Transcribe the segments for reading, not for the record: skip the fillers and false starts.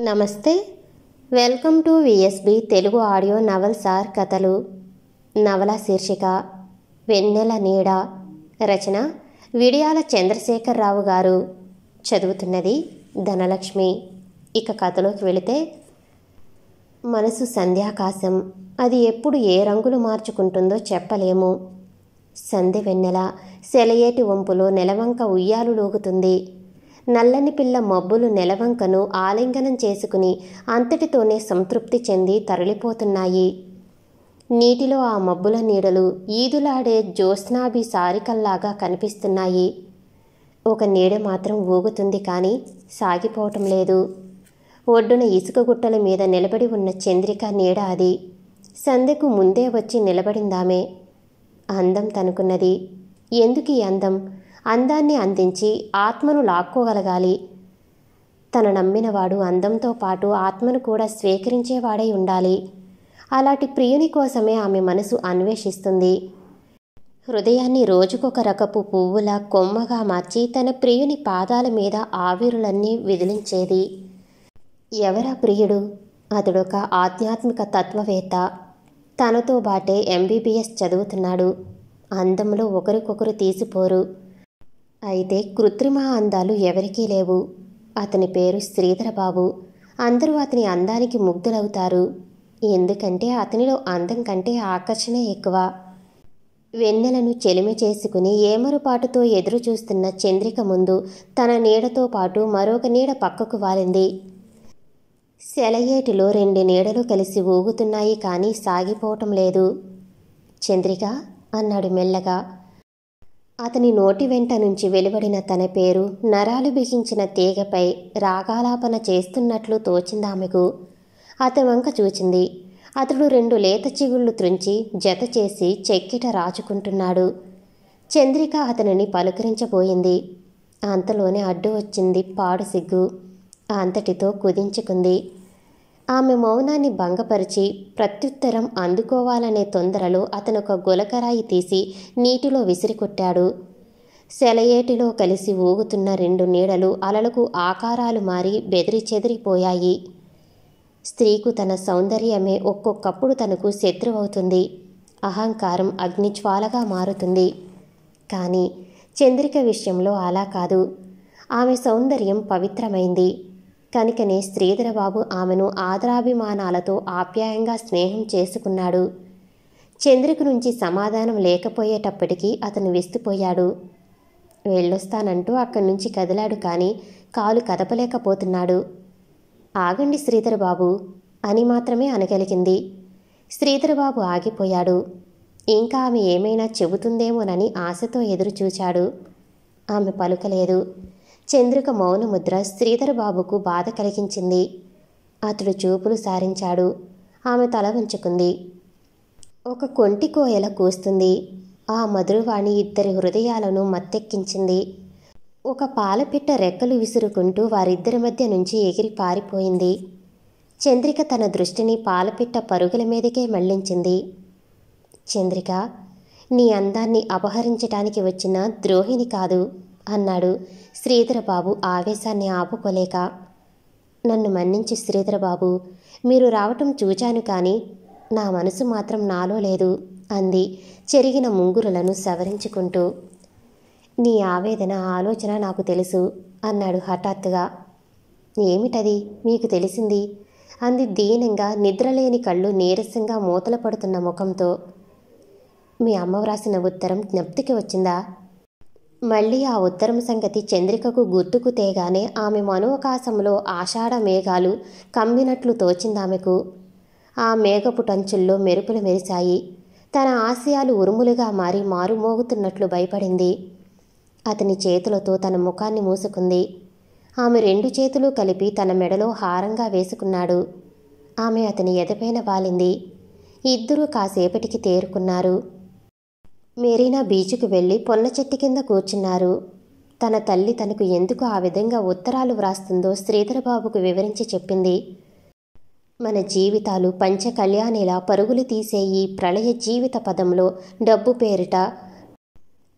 నమస్తే. Welcome to VSB Telugu audio novels or కథలు. నవల శీర్షిక వెన్నెల నీడ. రచన విడియాల చంద్రశేఖరరావు గారు. చదువుతున్నది ధనలక్ష్మి. ఇక కథలోకి వెళితే, మనసు సంధ్యాకాశం. అది ఎప్పుడు ఏ రంగులు మార్చుకుంటుందో చెప్పలేము. సంధ్య వెన్నెల సెలయేటి వంపులో నెలవంక ఉయ్యాలు లూగుతుంది. నల్లని పిల్ల మబ్బులు నెలవంకను ఆలింగనం చేసుకుని అంతటితోనే సంతృప్తి చెంది తరలిపోతున్నాయి. నీటిలో ఆ మబ్బుల నీడలు ఈదులాడే జ్యోత్స్నాభి సారికల్లాగా కనిపిస్తున్నాయి. ఒక నీడ మాత్రం ఊగుతుంది కానీ సాగిపోవటం లేదు. ఒడ్డున ఇసుక గుట్టల మీద నిలబడి ఉన్న చంద్రిక నీడ అది. సంధ్యకు ముందే వచ్చి నిలబడిందామే. అందం తనుకున్నది. ఎందుకు ఈ అందం? అందాన్ని అందించి ఆత్మను లాక్కోగలగాలి. తన నమ్మినవాడు అందంతో పాటు ఆత్మను కూడా స్వీకరించేవాడై ఉండాలి. అలాంటి ప్రియుని కోసమే ఆమె మనసు అన్వేషిస్తుంది. హృదయాన్ని రోజుకొక రకపు పువ్వులా కొమ్మగా మార్చి తన ప్రియుని పాదాల మీద ఆవిరులన్నీ విదిలించేది. ఎవరా ప్రియుడు? అతడొక ఆధ్యాత్మిక తత్వవేత్త. తనతో బాటే ఎంబీబీఎస్ చదువుతున్నాడు. అందంలో ఒకరికొకరు తీసిపోరు. అయితే కృత్రిమ అందాలు ఎవరికీ లేవు. అతని పేరు శ్రీధరబాబు. అందరూ అతని అందానికి ముగ్ధులవుతారు. ఎందుకంటే అతనిలో అందం కంటే ఆకర్షణ ఎక్కువ. వెన్నెలను చెలిమి చేసుకుని ఏమరుపాటుతో ఎదురు చూస్తున్న చంద్రిక ముందు తన నీడతో పాటు మరొక నీడ పక్కకు వాలింది. సెలయేటిలో రెండు నీడలు కలిసి ఊగుతున్నాయి కానీ సాగిపోవటం లేదు. చంద్రిక అన్నాడు మెల్లగా. అతని నోటి వెంట నుంచి వెలువడిన తన పేరు నరాలు బిగించిన తీగపై రాగాలాపన చేస్తున్నట్లు తోచిందామెకు. అతని వంక చూచింది. అతడు రెండు లేత చిగుళ్ళు త్రుంచి జత చేసి చెక్కిట రాచుకుంటున్నాడు. చంద్రిక అతనిని పలుకరించబోయింది. అంతలోనే అడ్డు వచ్చింది పాడు సిగ్గు. అంతటితో కుదించుకుంది. ఆమె మౌనాన్ని భంగపరిచి ప్రత్యుత్తరం అందుకోవాలనే తొందరలో అతనొక గులకరాయి తీసి నీటిలో విసిరికొట్టాడు. సెలయేటిలో కలిసి ఊగుతున్న రెండు నీడలు అలలకు ఆకారాలు మారి బెదిరి చెదిరిపోయాయి. స్త్రీకు తన సౌందర్యమే ఒక్కొక్కప్పుడు తనకు శత్రువవుతుంది. అహంకారం అగ్నిజ్వాలగా మారుతుంది. కానీ చంద్రిక విషయంలో అలా కాదు. ఆమె సౌందర్యం పవిత్రమైంది. కనుకనే శ్రీధరబాబు ఆమెను ఆదరాభిమానాలతో ఆప్యాయంగా స్నేహం చేసుకున్నాడు. చంద్రిక నుంచి సమాధానం లేకపోయేటప్పటికీ అతను విస్తుపోయాడు. వెళ్ళొస్తానంటూ అక్కడి నుంచి కదిలాడు కానీ కాలు కదపలేకపోతున్నాడు. ఆగండి శ్రీధరబాబు అని మాత్రమే అనగలిగింది. శ్రీధరబాబు ఆగిపోయాడు. ఇంకా ఆమె ఏమైనా చెబుతుందేమోనని ఆశతో ఎదురుచూచాడు. ఆమె పలుకలేదు. చంద్రిక మౌనముద్ర శ్రీధరబాబుకు బాధ కలిగించింది. అతడు చూపులు సారించాడు. ఆమె తల ఉంచుకుంది. ఒక కొంటి కోయల కూస్తుంది. ఆ మధురవాణి ఇద్దరి హృదయాలను మత్తెక్కించింది. ఒక పాలపిట్ట రెక్కలు విసురుకుంటూ వారిద్దరి మధ్య నుంచి ఎగిరి పారిపోయింది. చంద్రిక తన దృష్టిని పాలపిట్ట పరుగుల మీదకే మళ్లించింది. చంద్రిక, నీ అందాన్ని అపహరించటానికి వచ్చిన ద్రోహిని కాదు అన్నాడు శ్రీధరబాబు ఆవేశాన్ని ఆపుకోలేక. నన్ను మన్నించు శ్రీధరబాబు. మీరు రావటం చూచాను కానీ నా మనసు మాత్రం నాలో లేదు అంది చెరిగిన ముంగురులను సవరించుకుంటూ. నీ ఆవేదన ఆలోచన నాకు తెలుసు అన్నాడు హఠాత్తుగా. ఏమిటది మీకు తెలిసింది? అంది దీనంగా, నిద్రలేని కళ్ళు నీరసంగా మూతల పడుతున్న ముఖంతో. మీ అమ్మ వ్రాసిన ఉత్తరం జ్ఞప్తికి వచ్చిందా? మళ్ళీ ఆ ఉత్తరం సంగతి చంద్రికకు గుర్తుకు తేగానే ఆమె మనోకాశంలో ఆషాఢ మేఘాలు కమ్మినట్లు తోచిందామెకు. ఆ మేఘపు టంచుల్లో మెరుపులు మెరిశాయి. తన ఆశయాలు ఉరుములుగా మారి మారుమోగుతున్నట్లు భయపడింది. అతని చేతులతో తన ముఖాన్ని మూసుకుంది. ఆమె రెండు చేతులు కలిపి తన మెడలో హారంగా వేసుకున్నాడు. ఆమె అతని ఎదపైన వాలింది. ఇద్దరూ కాసేపటికి తేరుకున్నారు. మెరీనా బీచ్కు వెళ్ళి పొన్న చెట్టు కింద కూర్చున్నారు. తన తల్లి తనకు ఎందుకు ఆ విధంగా ఉత్తరాలు వ్రాస్తుందో శ్రీధరబాబుకు వివరించి చెప్పింది. మన జీవితాలు పంచకళ్యాణిలా పరుగులు తీసే ఈ ప్రళయ జీవిత పదంలో డబ్బు పేరిట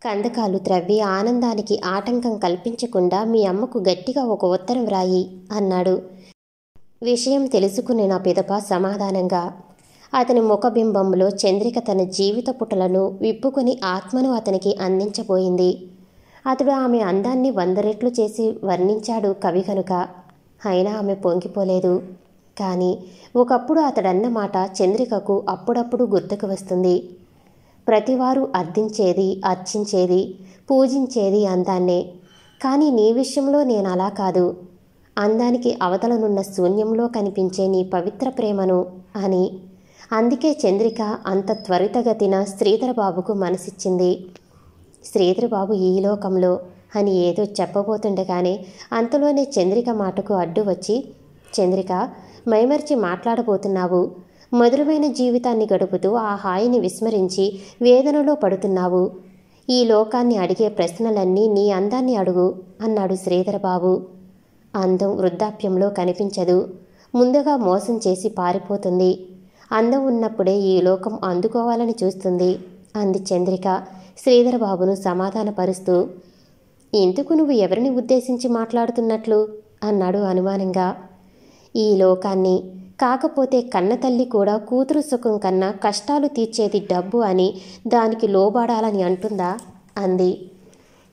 కందకాలు త్రవ్వి ఆనందానికి ఆటంకం కల్పించకుండా మీ అమ్మకు గట్టిగా ఒక ఉత్తరం వ్రాయి అన్నాడు. విషయం తెలుసుకున్న పిదప సమాధానంగా. అతని ముఖబింబంలో చంద్రిక తన జీవిత పుటలను విప్పుకొని ఆత్మను అతనికి అందించబోయింది. అతడు ఆమె అందాన్ని 100 రెట్లు చేసి వర్ణించాడు కవి కనుక. అయినా ఆమె పొంగిపోలేదు. కానీ ఒకప్పుడు అతడన్న మాట చంద్రికకు అప్పుడప్పుడు గుర్తుకు వస్తుంది. ప్రతివారు అర్థించేది, అర్చించేది, పూజించేది అందాన్నే. కానీ నీ విషయంలో నేను అలా కాదు. అందానికి అవతలనున్న శూన్యంలో కనిపించే నీ పవిత్ర ప్రేమను అని. అందుకే చంద్రిక అంత త్వరితగతిన శ్రీధరబాబుకు మనసిచ్చింది. శ్రీధరబాబు ఈ లోకంలో అని ఏదో చెప్పబోతుండగానే అంతలోనే చంద్రిక మాటకు అడ్డు వచ్చి, చంద్రిక, మైమర్చి మాట్లాడబోతున్నావు. మధురమైన జీవితాన్ని గడుపుతూ ఆ హాయిని విస్మరించి వేదనలో పడుతున్నావు. ఈ లోకాన్ని అడిగే ప్రశ్నలన్నీ నీ అందాన్ని అడుగు అన్నాడు శ్రీధరబాబు. అందం వృద్ధాప్యంలో కనిపించదు. ముందుగా మోసం చేసి పారిపోతుంది. అందం ఉన్నప్పుడే ఈ లోకం అందుకోవాలని చూస్తుంది అంది చంద్రిక శ్రీధరబాబును సమాధానపరుస్తూ. ఇందుకు నువ్వు ఎవరిని ఉద్దేశించి మాట్లాడుతున్నట్లు అన్నాడు అనుమానంగా. ఈ లోకాన్ని. కాకపోతే కన్నతల్లి కూడా కూతురు సుఖం కన్నా కష్టాలు తీర్చేది డబ్బు అని దానికి లోబడాలని అంటుందా అంది.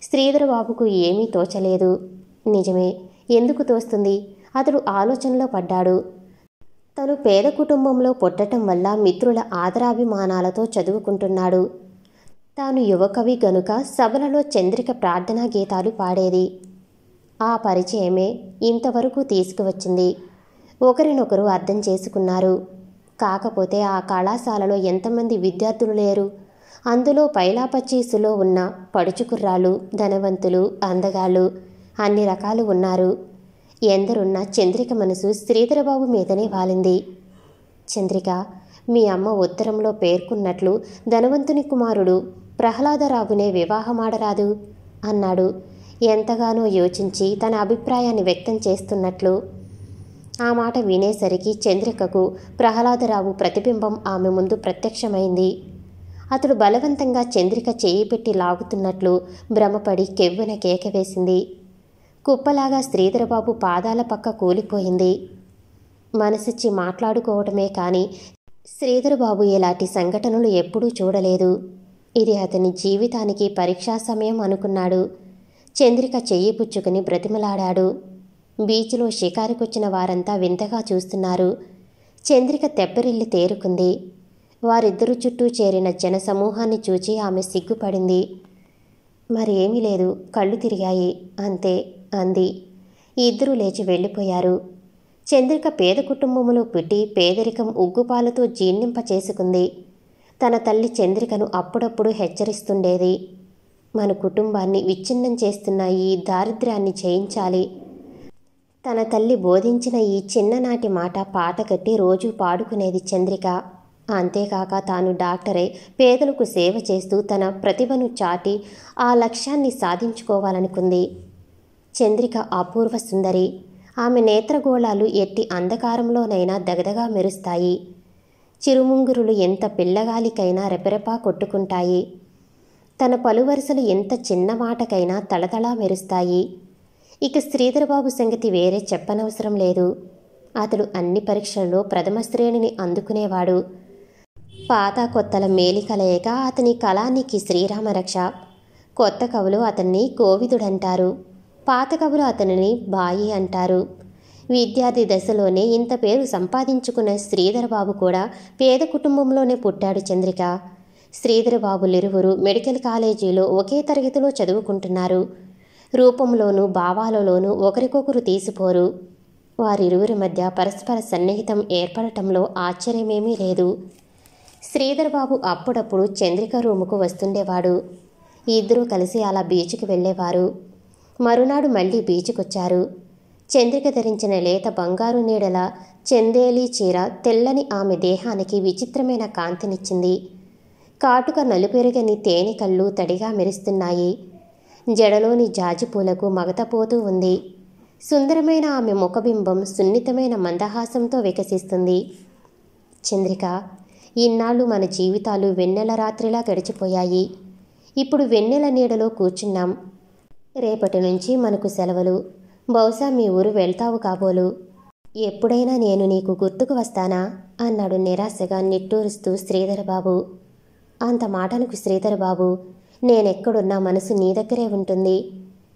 శ్రీధరబాబుకు ఏమీ తోచలేదు. నిజమే, ఎందుకు తోస్తుంది? అతడు ఆలోచనలో పడ్డాడు. తను పేద కుటుంబంలో పుట్టటం వల్ల మిత్రుల ఆదరాభిమానాలతో చదువుకుంటున్నాడు. తాను యువకవి గనుక సభలలో చంద్రిక ప్రార్థనా గీతాలు పాడేది. ఆ పరిచయమే ఇంతవరకు తీసుకువచ్చింది. ఒకరినొకరు అర్థం చేసుకున్నారు. కాకపోతే ఆ కళాశాలలో ఎంతమంది విద్యార్థులు లేరు? అందులో పైలాపచ్చీసులో ఉన్న పడుచుకుర్రాళ్ళు, ధనవంతులు, అందగాళ్ళు అన్ని రకాలు ఉన్నారు. ఎందరున్నా చంద్రిక మనసు శ్రీధరబాబు మీదనే వాలింది. చంద్రిక, మీ అమ్మ ఉత్తరంలో పేర్కొన్నట్లు ధనవంతుని కుమారుడు ప్రహ్లాదరావునే వివాహమాడరాదు అన్నాడు ఎంతగానో యోచించి తన అభిప్రాయాన్ని వ్యక్తం చేస్తున్నట్లు. ఆ మాట వినేసరికి చంద్రికకు ప్రహ్లాదరావు ప్రతిబింబం ఆమె ముందు ప్రత్యక్షమైంది. అతడు బలవంతంగా చంద్రిక చేయి పెట్టి లాగుతున్నట్లు భ్రమపడి కెవ్వున కేక వేసింది. కుప్పలాగా శ్రీధరబాబు పాదాల పక్క కూలిపోయింది. మనసిచ్చి మాట్లాడుకోవటమే కానీ శ్రీధరబాబు ఇలాంటి సంఘటనలు ఎప్పుడూ చూడలేదు. ఇది అతని జీవితానికి పరీక్షా సమయం అనుకున్నాడు. చంద్రిక చెయ్యి పుచ్చుకుని బ్రతిమలాడాడు. బీచ్లో షికారుకొచ్చిన వారంతా వింతగా చూస్తున్నారు. చంద్రిక తెప్పరిల్లి తేరుకుంది. వారిద్దరూ చుట్టూ చేరిన జనసమూహాన్ని చూచి ఆమె సిగ్గుపడింది. మరేమీ లేదు, కళ్ళు తిరిగాయి అంతే అంది. ఇద్దరూ లేచి వెళ్ళిపోయారు. చంద్రిక పేద కుటుంబంలో పుట్టి పేదరికం ఉగ్గుపాలతో జీర్ణింప చేసుకుంది. తన తల్లి చంద్రికను అప్పుడప్పుడు హెచ్చరిస్తుండేది. మన కుటుంబాన్ని విచ్ఛిన్నం చేస్తున్న ఈ దారిద్ర్యాన్ని జయించాలి. తన తల్లి బోధించిన ఈ చిన్ననాటి మాట పాతకట్టి రోజూ పాడుకునేది చంద్రిక. అంతేకాక తాను డాక్టరై పేదలకు సేవ చేస్తూ తన ప్రతిభను చాటి ఆ లక్ష్యాన్ని సాధించుకోవాలనుకుంది. చంద్రిక అపూర్వ సుందరి. ఆమె నేత్రగోళాలు ఎట్టి అంధకారంలోనైనా దగదగా మెరుస్తాయి. చిరుముంగురులు ఎంత పిల్లగాలికైనా రెపరెపా కొట్టుకుంటాయి. తన పలువరుసలు ఎంత చిన్న మాటకైనా తళతళా మెరుస్తాయి. ఇక శ్రీధరబాబు సంగతి వేరే చెప్పనవసరం లేదు. అతడు అన్ని పరీక్షల్లో ప్రథమ శ్రేణిని అందుకునేవాడు. పాత కొత్తల మేలికలయక అతని కళానికి శ్రీరామరక్ష. కొత్త కవులు అతన్ని కోవిదుడంటారు. పాత కవులు అతనిని బాయి అంటారు. విద్యార్థి దశలోనే ఇంత పేరు సంపాదించుకున్న శ్రీధరబాబు కూడా పేద కుటుంబంలోనే పుట్టాడు. చంద్రిక, శ్రీధరబాబులిరువురు మెడికల్ కాలేజీలో ఒకే తరగతిలో చదువుకుంటున్నారు. రూపంలోనూ భావాలలోనూ ఒకరికొకరు తీసిపోరు. వారిరువురి మధ్య పరస్పర సన్నిహితం ఏర్పడటంలో ఆశ్చర్యమేమీ లేదు. శ్రీధరబాబు అప్పుడప్పుడు చంద్రిక రూముకు వస్తుండేవాడు. ఇద్దరూ కలిసి అలా బీచ్కి వెళ్ళేవారు. మరునాడు మళ్ళీ బీచ్కొచ్చారు. చంద్రిక ధరించిన లేత బంగారు నీడల చందేలి చీర తెల్లని ఆమె దేహానికి విచిత్రమైన కాంతినిచ్చింది. కాటుక నలుపెరగని తేనె కళ్ళు తడిగా మెరుస్తున్నాయి. జడలోని జాజిపూలకు మగతపోతూ ఉంది. సుందరమైన ఆమె ముఖబింబం సున్నితమైన మందహాసంతో వికసిస్తుంది. చంద్రిక, ఇన్నాళ్ళు మన జీవితాలు వెన్నెల రాత్రిలా గడిచిపోయాయి. ఇప్పుడు వెన్నెల నీడలో కూర్చున్నాం. రేపటి నుంచి మనకు సెలవులు. బహుశా మీ ఊరు వెళ్తావు కాబోలు. ఎప్పుడైనా నేను నీకు గుర్తుకు వస్తానా అన్నాడు నిరాశగా నిట్టూరుస్తూ శ్రీధరబాబు. అంత మాటలకు శ్రీధరబాబు, నేనెక్కడున్నా మనసు నీ దగ్గరే ఉంటుంది.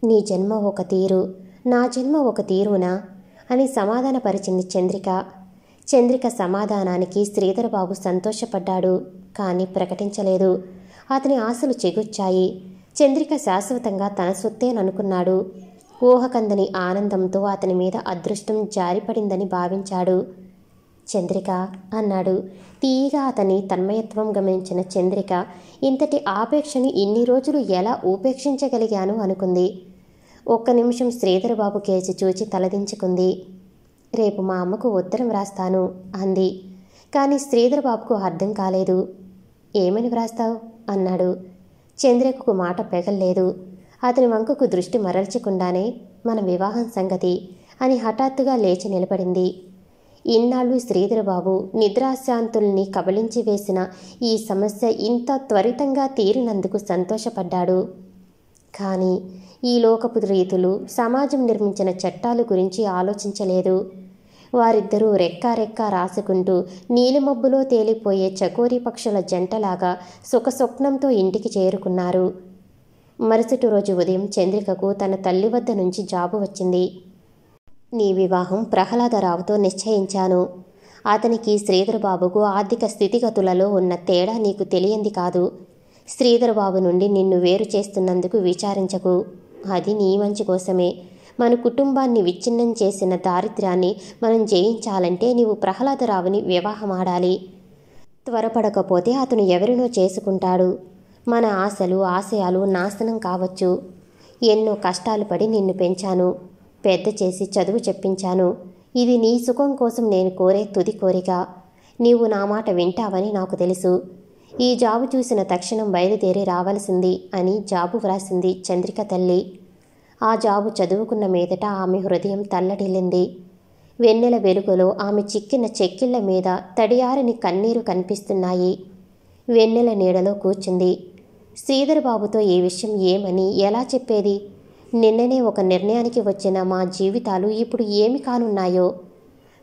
నీ జన్మ ఒక తీరు, నా జన్మ ఒక తీరునా అని సమాధానపరిచింది చంద్రిక. చంద్రిక సమాధానానికి శ్రీధరబాబు సంతోషపడ్డాడు, కానీ ప్రకటించలేదు. అతని ఆశలు చెగుచ్చాయి. చంద్రిక శాశ్వతంగా తన సొత్తేననుకున్నాడు. ఊహకందని ఆనందంతో అతని మీద అదృష్టం జారిపడిందని భావించాడు. చంద్రిక అన్నాడు. తీయగా అతని తన్మయత్వం గమనించిన చంద్రిక ఇంతటి ఆపేక్షని ఇన్ని రోజులు ఎలా ఉపేక్షించగలిగాను అనుకుంది. ఒక్క నిమిషం శ్రీధరబాబు కేసి చూచి తలదించుకుంది. రేపు మా అమ్మకు ఉత్తరం వ్రాస్తాను అంది. కానీ శ్రీధరబాబుకు అర్థం కాలేదు. ఏమని వ్రాస్తావు అన్నాడు. చంద్రికకు మాట పెగల్లేదు. అతని వంకకు దృష్టి మరల్చకుండానే మన వివాహం సంగతి అని హఠాత్తుగా లేచి నిలబడింది. ఇన్నాళ్ళు శ్రీధరబాబు నిద్రాశాంతుల్ని కబళించి వేసిన ఈ సమస్య ఇంత త్వరితంగా తీరినందుకు సంతోషపడ్డాడు. కానీ ఈ లోకపు రీతులు, సమాజం నిర్మించిన చట్టాల గురించి ఆలోచించలేదు. వారిద్దరూ రెక్కా రాసుకుంటూ నీలిమబ్బులో తేలిపోయే చకోరీ పక్షుల జంటలాగా సుఖస్వప్నంతో ఇంటికి చేరుకున్నారు. మరుసటి రోజు ఉదయం చంద్రికకు తన తల్లి వద్ద నుంచి జాబు వచ్చింది. నీ వివాహం ప్రహ్లాదరావుతో నిశ్చయించాను. అతనికి శ్రీధరబాబుకు ఆర్థిక స్థితిగతులలో ఉన్న తేడా నీకు తెలియంది కాదు. శ్రీధరబాబు నుండి నిన్ను వేరు చేస్తున్నందుకు విచారించకు. అది నీ మంచి కోసమే. మన కుటుంబాన్ని విచ్ఛిన్నం చేసిన దారిద్ర్యాన్ని మనం జయించాలంటే నీవు ప్రహ్లాదరావుని వివాహమాడాలి. త్వరపడకపోతే అతను ఎవరినో చేసుకుంటాడు. మన ఆశలు, ఆశయాలు నాశనం కావచ్చు. ఎన్నో కష్టాలు పడి నిన్ను పెంచాను, పెద్ద చేసి చదువు చెప్పించాను. ఇది నీ సుఖం కోసం నేను కోరే తుది కోరిక. నీవు నా మాట వింటావని నాకు తెలుసు. ఈ జాబు చూసిన తక్షణం బయలుదేరి రావాల్సింది అని జాబు వ్రాసింది చంద్రిక తల్లి. ఆ జాబు చదువుకున్న మీదట ఆమె హృదయం తల్లడిల్లింది. వెన్నెల వెలుగులో ఆమె చిక్కిన చెక్కిళ్ల మీద తడియారని కన్నీరు కనిపిస్తున్నాయి. వెన్నెల నీడలో కూర్చుంది. శ్రీధరబాబుతో ఈ విషయం ఏమని ఎలా చెప్పేది? నిన్ననే ఒక నిర్ణయానికి వచ్చిన మా జీవితాలు ఇప్పుడు ఏమి కానున్నాయో.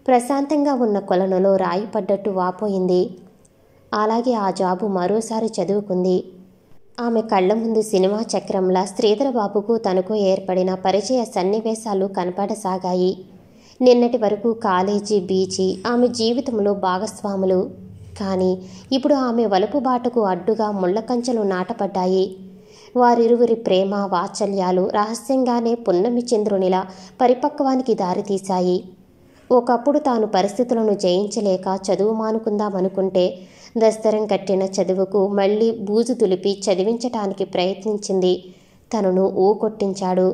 ప్రశాంతంగా ఉన్న కొలనులో రాయి పడ్డట్టు వాపోయింది. అలాగే ఆ జాబు మరోసారి చదువుకుంది. ఆమె కళ్ల ముందు సినిమా చక్రంలా శ్రీధరబాబుకు తనకు ఏర్పడిన పరిచయ సన్నివేశాలు కనపడసాగాయి. నిన్నటి వరకు కాలేజీ, బీచీ ఆమె జీవితంలో భాగస్వాములు. కానీ ఇప్పుడు ఆమె వలుపు బాటకు అడ్డుగా ముళ్ళకంచెలు నాటపడ్డాయి. వారిరువురి ప్రేమ, వాత్సల్యాలు రహస్యంగానే పున్నమి చంద్రునిలా పరిపక్వానికి దారితీశాయి. ఒకప్పుడు తాను పరిస్థితులను జయించలేక చదువు మానుకుందామనుకుంటే దస్తరం కట్టిన చదువుకు మళ్ళీ బూజు దులిపి చదివించటానికి ప్రయత్నించింది. తనను ఊకొట్టించాడు.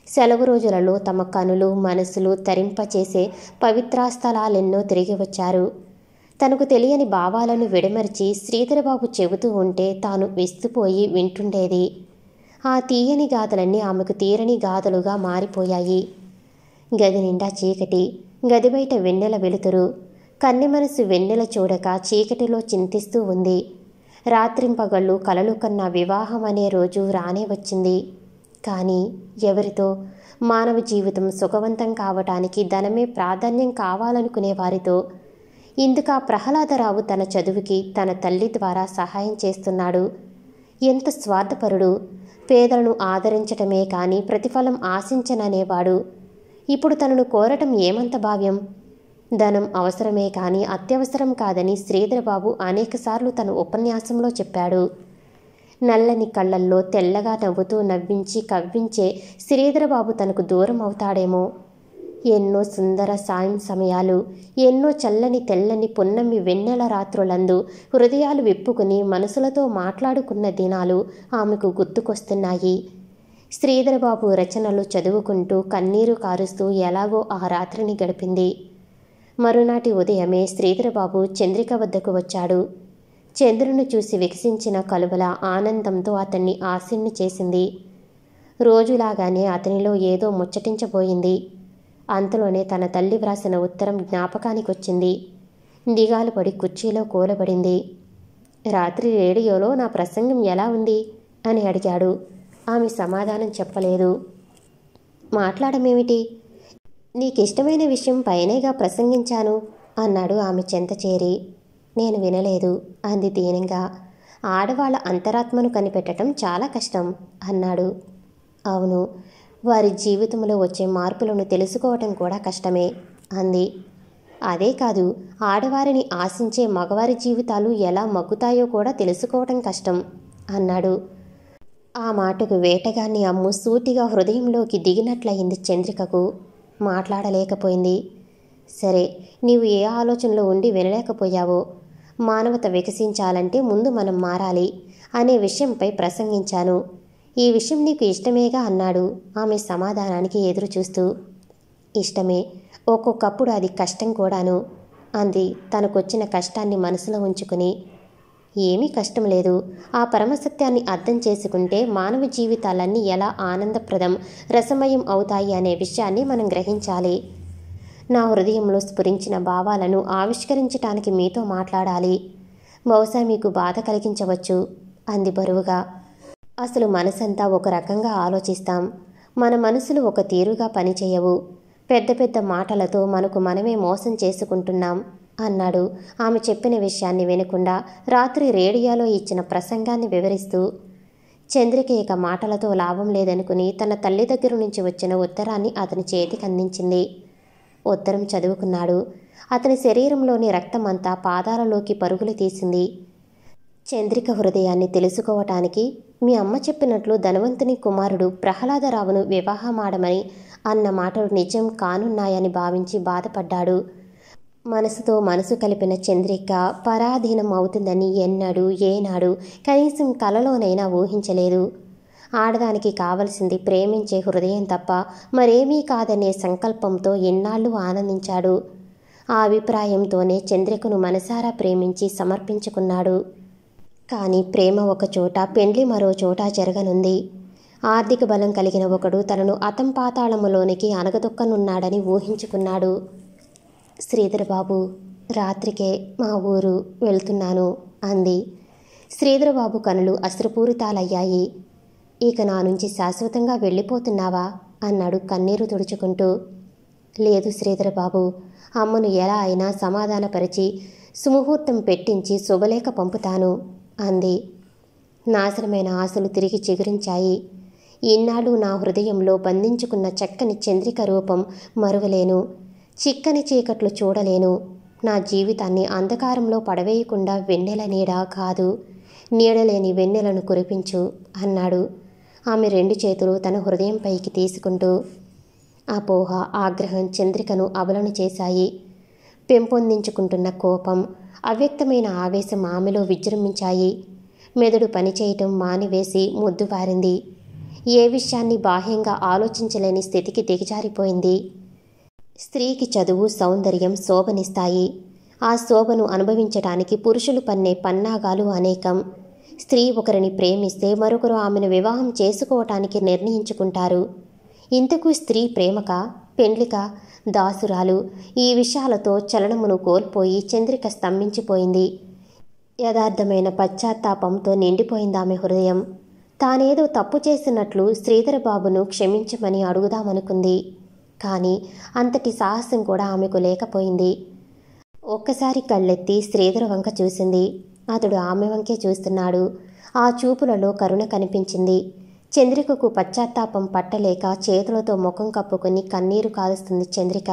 సెలవు రోజులలో తమ కనులు, మనసులు తరింపచేసే పవిత్రాస్థలాలెన్నో తిరిగి వచ్చారు. తనకు తెలియని భావాలను విడమర్చి శ్రీధరబాబు చెబుతూ ఉంటే తాను విస్తుపోయి వింటుండేది. ఆ తీయని గాథలన్నీ ఆమెకు తీరని గాథలుగా మారిపోయాయి. గది నిండా చీకటి, గది బయట వెన్నెల వెలుతురు. కన్నె మనసు వెన్నెల చూడక చీకటిలో చింతిస్తూ ఉంది. రాత్రింపగళ్ళు కలలు కన్న వివాహం అనే రోజు రానే వచ్చింది. కానీ ఎవరితో? మానవ జీవితం సుఖవంతం కావటానికి ధనమే ప్రాధాన్యం కావాలనుకునే వారితో. ఇందుక ప్రహ్లాదరావు తన చదువుకి తన తల్లి ద్వారా సహాయం చేస్తున్నాడు. ఎంత స్వార్థపరుడు! పేదలను ఆదరించటమే కానీ ప్రతిఫలం ఆశించననేవాడు. ఇప్పుడు తనను కోరటం ఏమంత భావ్యం? ధనం అవసరమే కానీ అత్యవసరం కాదని శ్రీధరబాబు అనేకసార్లు తన ఉపన్యాసంలో చెప్పాడు. నల్లని కళ్ళల్లో తెల్లగా నవ్వుతూ నవ్వించి కవ్వించే శ్రీధరబాబు తనకు దూరం అవుతాడేమో. ఎన్నో సుందర సాయం సమయాలు, ఎన్నో చల్లని తెల్లని పున్నమి వెన్నెల రాత్రులందు హృదయాలు విప్పుకుని మనసులతో మాట్లాడుకున్న దినాలు ఆమెకు గుర్తుకొస్తున్నాయి. శ్రీధరబాబు రచనలు చదువుకుంటూ కన్నీరు కారుస్తూ ఎలాగో ఆ రాత్రిని గడిపింది. మరునాటి ఉదయమే శ్రీధరబాబు చంద్రిక వద్దకు వచ్చాడు. చంద్రుని చూసి వికసించిన కలువల ఆనందంతో అతన్ని ఆశీన్ని చేసింది. రోజులాగానే అతనిలో ఏదో ముచ్చటించబోయింది. అంతలోనే తన తల్లి వ్రాసిన ఉత్తరం జ్ఞాపకానికొచ్చింది. దిగాలు పడి కుర్చీలో కూలబడింది. రాత్రి రేడియోలో నా ప్రసంగం ఎలా ఉంది అని అడిగాడు. ఆమె సమాధానం చెప్పలేదు. మాట్లాడమేమిటి? నీకిష్టమైన విషయం పైనేగా ప్రసంగించాను అన్నాడు ఆమె చెంత చేరి. నేను వినలేదు అంది దీనంగా. ఆడవాళ్ళ అంతరాత్మను కనిపెట్టడం చాలా కష్టం అన్నాడు. అవును, వారి జీవితంలో వచ్చే మార్పులను తెలుసుకోవటం కూడా కష్టమే అంది. అదే కాదు, ఆడవారిని ఆశించే మగవారి జీవితాలు ఎలా మగ్గుతాయో కూడా తెలుసుకోవటం కష్టం అన్నాడు. ఆ మాటకు వేటగాన్ని అమ్ము సూటిగా హృదయంలోకి దిగినట్లయింది చంద్రికకు. మాట్లాడలేకపోయింది. సరే, నీవు ఏ ఆలోచనలో ఉండి వినలేకపోయావో. మానవత వికసించాలంటే ముందు మనం మారాలి అనే విషయంపై ప్రసంగించాను. ఈ విషయం నీకు ఇష్టమేగా అన్నాడు ఆమె సమాధానానికి ఎదురు చూస్తూ. ఇష్టమే, ఒక్కొక్కప్పుడు అది కష్టం కూడాను అంది తనకొచ్చిన కష్టాన్ని మనసులో ఉంచుకుని. ఏమీ కష్టం లేదు. ఆ పరమసత్యాన్ని అర్థం చేసుకుంటే మానవ జీవితాలన్నీ ఎలా ఆనందప్రదం, రసమయం అవుతాయి అనే విషయాన్ని మనం గ్రహించాలి. నా హృదయంలో స్ఫురించిన భావాలను ఆవిష్కరించటానికి మీతో మాట్లాడాలి. బహుశా మీకు బాధ కలిగించవచ్చు అంది బరువుగా. అసలు మనసంతా ఒక రకంగా ఆలోచిస్తాం. మన మనసులు ఒక తీరుగా పనిచేయవు. పెద్ద పెద్ద మాటలతో మనకు మనమే మోసం చేసుకుంటున్నాం అన్నాడు ఆమె చెప్పిన విషయాన్ని వినకుండా రాత్రి రేడియోలో ఇచ్చిన ప్రసంగాన్ని వివరిస్తూ. చంద్రిక ఇక మాటలతో లాభం లేదనుకుని తన తల్లి దగ్గర నుంచి వచ్చిన ఉత్తరాన్ని అతని చేతికి అందించింది. ఉత్తరం చదువుకున్నాడు. అతని శరీరంలోని రక్తమంతా పాదాలలోకి పరుగులు తీసింది. చంద్రిక హృదయాన్ని తెలుసుకోవటానికి మీ అమ్మ చెప్పినట్లు ధనవంతుని కుమారుడు ప్రహ్లాదరావును వివాహమాడమని అన్న మాటలు నిజం కానున్నాయని భావించి బాధపడ్డాడు. మనసుతో మనసు కలిపిన చంద్రిక పరాధీనం అవుతుందని ఎన్నడూ ఏనాడు కనీసం కలలోనైనా ఊహించలేదు. ఆడదానికి కావలసింది ప్రేమించే హృదయం తప్ప మరేమీ కాదనే సంకల్పంతో ఎన్నాళ్ళు ఆనందించాడు. ఆ అభిప్రాయంతోనే చంద్రికను మనసారా ప్రేమించి సమర్పించుకున్నాడు. కానీ ప్రేమ ఒక చోట, పెండ్లి మరో చోట జరగనుంది. ఆర్థిక బలం కలిగిన ఒకడు తనను అతంపాతాళములోనికి అనగదొక్కనున్నాడని ఊహించుకున్నాడు. శ్రీధరబాబు, రాత్రికే మా ఊరు వెళ్తున్నాను అంది. శ్రీధరబాబు కనులు అశ్రుపూరితాలయ్యాయి. ఇక నా నుంచి శాశ్వతంగా వెళ్ళిపోతున్నావా అన్నాడు కన్నీరు తుడుచుకుంటూ. లేదు శ్రీధరబాబు, అమ్మను ఎలా అయినా సమాధానపరిచి సుముహూర్తం పెట్టించి శుభలేఖ పంపుతాను అంది. నాశనమైన ఆశలు తిరిగి చిగురించాయి. ఇన్నాళ్ళు నా హృదయంలో బంధించుకున్న చక్కని చంద్రిక రూపం మరువలేను. చిక్కని చీకట్లు చూడలేను. నా జీవితాన్ని అంధకారంలో పడవేయకుండా వెన్నెల నీడ కాదు, నీడలేని వెన్నెలను కురిపించు అన్నాడు ఆమె రెండు చేతులు తన హృదయంపైకి తీసుకుంటూ. అపోహ, ఆగ్రహం చంద్రికను అబలను చేశాయి. పెంపొందించుకుంటున్న కోపం, అవ్యక్తమైన ఆవేశం ఆమెలో విజృంభించాయి. మెదడు పనిచేయటం మానివేసి ముద్దువారింది. ఏ విషయాన్ని బాహ్యంగా ఆలోచించలేని స్థితికి దిగజారిపోయింది. స్త్రీకి చదువు, సౌందర్యం శోభనిస్తాయి. ఆ శోభను అనుభవించటానికి పురుషులు పన్నే పన్నాగాలు అనేకం. స్త్రీ ఒకరిని ప్రేమిస్తే మరొకరు ఆమెను వివాహం చేసుకోవటానికి నిర్ణయించుకుంటారు. ఇంతకు స్త్రీ ప్రేమక, పెండ్లిక, దాసురాలు ఈ విషయాలతో చలనమును కోల్పోయి చంద్రిక స్తంభించిపోయింది. యథార్థమైన పశ్చాత్తాపంతో నిండిపోయిందామె హృదయం. తానేదో తప్పు చేసినట్లు శ్రీధరబాబును క్షమించమని అడుగుదామనుకుంది. కానీ అంతటి సాహసం కూడా ఆమెకు లేకపోయింది. ఒక్కసారి కళ్ళెత్తి శ్రీధర వంక చూసింది. అతడు ఆమె వంకే చూస్తున్నాడు. ఆ చూపులలో కరుణ కనిపించింది. చంద్రికకు పశ్చాత్తాపం పట్టలేక చేతులతో ముఖం కప్పుకొని కన్నీరు కాలుస్తుంది చంద్రిక.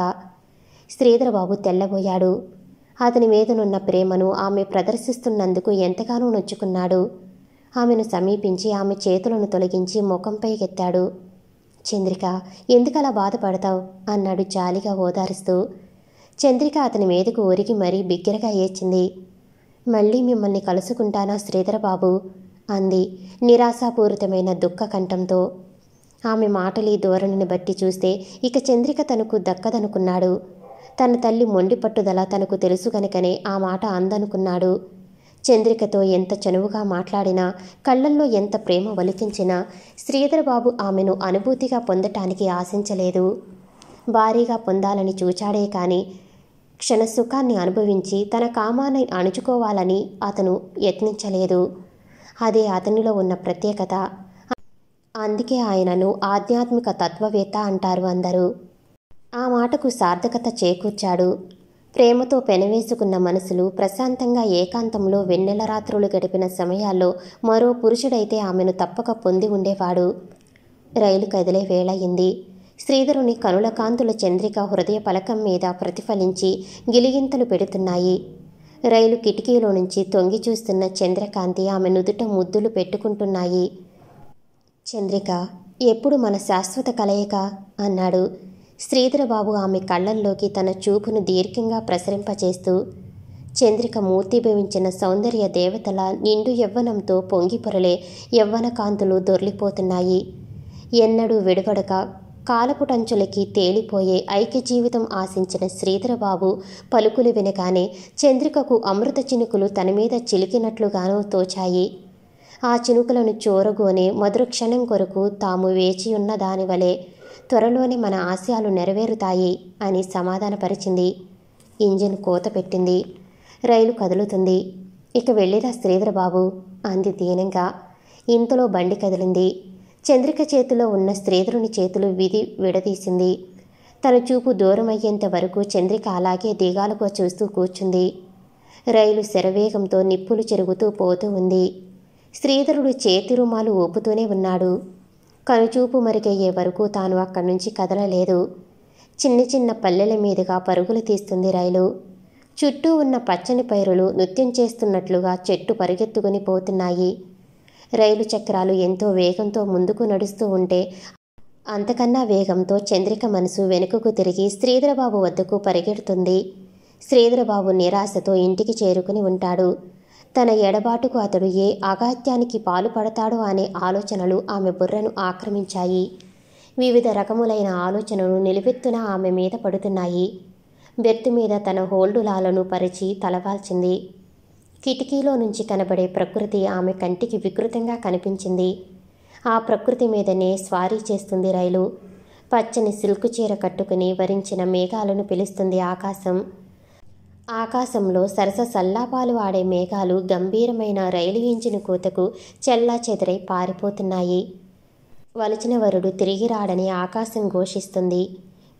శ్రీధరబాబు తెల్లబోయాడు. అతని మీదనున్న ప్రేమను ఆమె ప్రదర్శిస్తున్నందుకు ఎంతగానో నొచ్చుకున్నాడు. ఆమెను సమీపించి ఆమె చేతులను తొలగించి ముఖంపైకెత్తాడు. చంద్రిక, ఎందుకలా బాధపడతావు అన్నాడు జాలిగా ఓదారుస్తూ. చంద్రిక అతని మీదకు ఒరిగి మరీ బిగ్గరగా ఏడ్చింది. మళ్ళీ మిమ్మల్ని కలుసుకుంటానా శ్రీధరబాబు అంది నిరాశాపూరితమైన దుఃఖ కంఠంతో. ఆమె మాటలి ధోరణిని బట్టి చూస్తే ఇక చంద్రిక తనకు దక్కదనుకున్నాడు. తన తల్లి మొండి పట్టుదల తనకు తెలుసు గనుకనే ఆ మాట అందనుకున్నాడు. చంద్రికతో ఎంత చనువుగా మాట్లాడినా, కళ్ళల్లో ఎంత ప్రేమ వలికించినా శ్రీధరబాబు ఆమెను అనుభూతిగా పొందటానికి ఆశించలేదు. భారీగా పొందాలని చూచాడే కానీ క్షణసుఖాన్ని అనుభవించి తన కామాన్ని అణుచుకోవాలని అతను యత్నించలేదు. అదే అతనిలో ఉన్న ప్రత్యేకత. అందుకే ఆయనను ఆధ్యాత్మిక తత్వవేత్త అంటారు అందరూ. ఆ మాటకు సార్థకత చేకూర్చాడు. ప్రేమతో పెనవేసుకున్న మనసులు ప్రశాంతంగా ఏకాంతంలో వెన్నెల రాత్రులు గడిపిన సమయాల్లో మరో పురుషుడైతే ఆమెను తప్పక పొంది ఉండేవాడు. రైలు కదిలే వేళయింది. శ్రీధరుని కనుల కాంతుల చంద్రిక హృదయ పలకం మీద ప్రతిఫలించి గిలిగింతలు పెడుతున్నాయి. రైలు కిటికీలో నుంచి తొంగి చూస్తున్న చంద్రకాంతి ఆమె నుదుట ముద్దులు పెట్టుకుంటున్నాయి. చంద్రిక, ఎప్పుడు మన శాశ్వత కలయిక అన్నాడు శ్రీధరబాబు ఆమె కళ్ళల్లోకి తన చూపును దీర్ఘంగా ప్రసరింపచేస్తూ. చంద్రిక మూర్తిభవించిన సౌందర్య దేవతల నిండు యవ్వనంతో పొంగిపొరలే యవ్వన కాంతులు దొర్లిపోతున్నాయి. ఎన్నడూ విడవడక కాలపుటంచులకి తేలిపోయే ఐక్య జీవితం ఆశించిన శ్రీధరబాబు పలుకులు వినగానే చంద్రికకు అమృత చినుకులు తన మీద చిలికినట్లుగానూ తోచాయి. ఆ చినుకులను చూరగోనే మధుర క్షణం కొరకు తాము వేచియున్న దానివలే త్వరలోనే మన ఆశయాలు నెరవేరుతాయి అని సమాధానపరిచింది. ఇంజిన్ కోత పెట్టింది. రైలు కదులుతుంది. ఇక వెళ్ళిరా శ్రీధరబాబు అంది దీనంగా. ఇంతలో బండి కదిలింది. చంద్రిక చేతిలో ఉన్న శ్రీధరుని చేతులు విడదీసింది. తన చూపు దూరమయ్యేంత వరకు చంద్రిక అలాగే దిగాలుగా చూస్తూ కూర్చుంది. రైలు శరవేగంతో నిప్పులు చెరుగుతూ పోతూ ఉంది. శ్రీధరుడు చేతి రుమాలు ఊపుతూనే ఉన్నాడు. కనుచూపు మరుగయ్యే వరకు తాను అక్కడి నుంచి కదలలేదు. చిన్న చిన్న పల్లెల మీదుగా పరుగులు తీస్తుంది రైలు. చుట్టూ ఉన్న పచ్చని పైరులు నృత్యం చేస్తున్నట్లుగా చెట్టు పరిగెత్తుకుని పోతున్నాయి. రైలు చక్రాలు ఎంతో వేగంతో ముందుకు నడుస్తూ ఉంటే అంతకన్నా వేగంతో చంద్రిక మనసు వెనుకకు తిరిగి శ్రీధరబాబు వద్దకు పరిగెడుతుంది. శ్రీధరబాబు నిరాశతో ఇంటికి చేరుకుని ఉంటాడు. తన ఎడబాటుకు అతడు ఏ అగాత్యానికి పాలుపడతాడో అనే ఆలోచనలు ఆమె బుర్రను ఆక్రమించాయి. వివిధ రకములైన ఆలోచనలు నిలువెత్తున ఆమె మీద పడుతున్నాయి. బెర్త్ మీద తన హోల్డులాలను పరిచి తలవాల్చింది. కిటికీలో నుంచి కనబడే ప్రకృతి ఆమె కంటికి వికృతంగా కనిపించింది. ఆ ప్రకృతి మీదనే స్వారీ చేస్తుంది రైలు. పచ్చని సిల్కు చీర కట్టుకుని వరించిన మేఘాలను పిలుస్తుంది ఆకాశం. ఆకాశంలో సరస సల్లాపాలు ఆడే మేఘాలు గంభీరమైన రైలు ఇంజిన్ కూతకు చెల్లా చెదరై పారిపోతున్నాయి. వలచిన వరుడు తిరిగి రాడని ఆకాశం ఘోషిస్తుంది.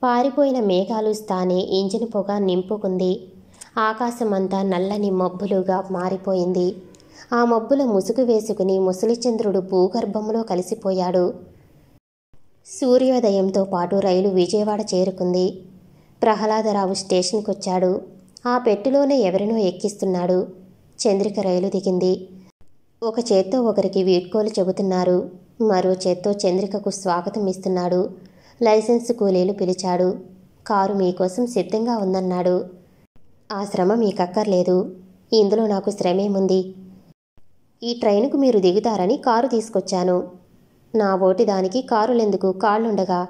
పారిపోయిన మేఘాలు స్థానే ఇంజిన్ పొగ నింపుకుంది. ఆకాశమంతా నల్లని మబ్బులుగా మారిపోయింది. ఆ మబ్బుల ముసుగు వేసుకుని ముసలిచంద్రుడు భూగర్భంలో కలిసిపోయాడు. సూర్యోదయంతో పాటు రైలు విజయవాడ చేరుకుంది. ప్రహ్లాదరావు స్టేషన్కొచ్చాడు. ఆ పెట్టెలోనే ఎవరినో ఎక్కిస్తున్నాడు. చంద్రిక రైలు దిగింది. ఒక చేత్తో ఒకరికి వీడ్కోలు చెబుతున్నారు. మరో చేత్తో చంద్రికకు స్వాగతం ఇస్తున్నాడు. లైసెన్స్ కూలీలు పిలిచాడు. కారు మీకోసం సిద్ధంగా ఉందన్నాడు. ఆ శ్రమ మీకక్కర్లేదు. ఇందులో నాకు శ్రమేముంది? ఈ ట్రైనుకు మీరు దిగుతారని కారు తీసుకొచ్చాను. నా ఓటి దానికి కారులెందుకు, కాళ్ళుండగా?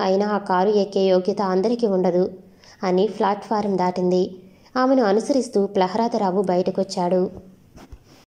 అయినా ఆ కారు ఎక్కే యోగ్యత అందరికీ ఉండదు అని ప్లాట్ఫారం దాటింది. ఆమెను అనుసరిస్తూ ప్రహ్లాదరావు బయటకొచ్చాడు.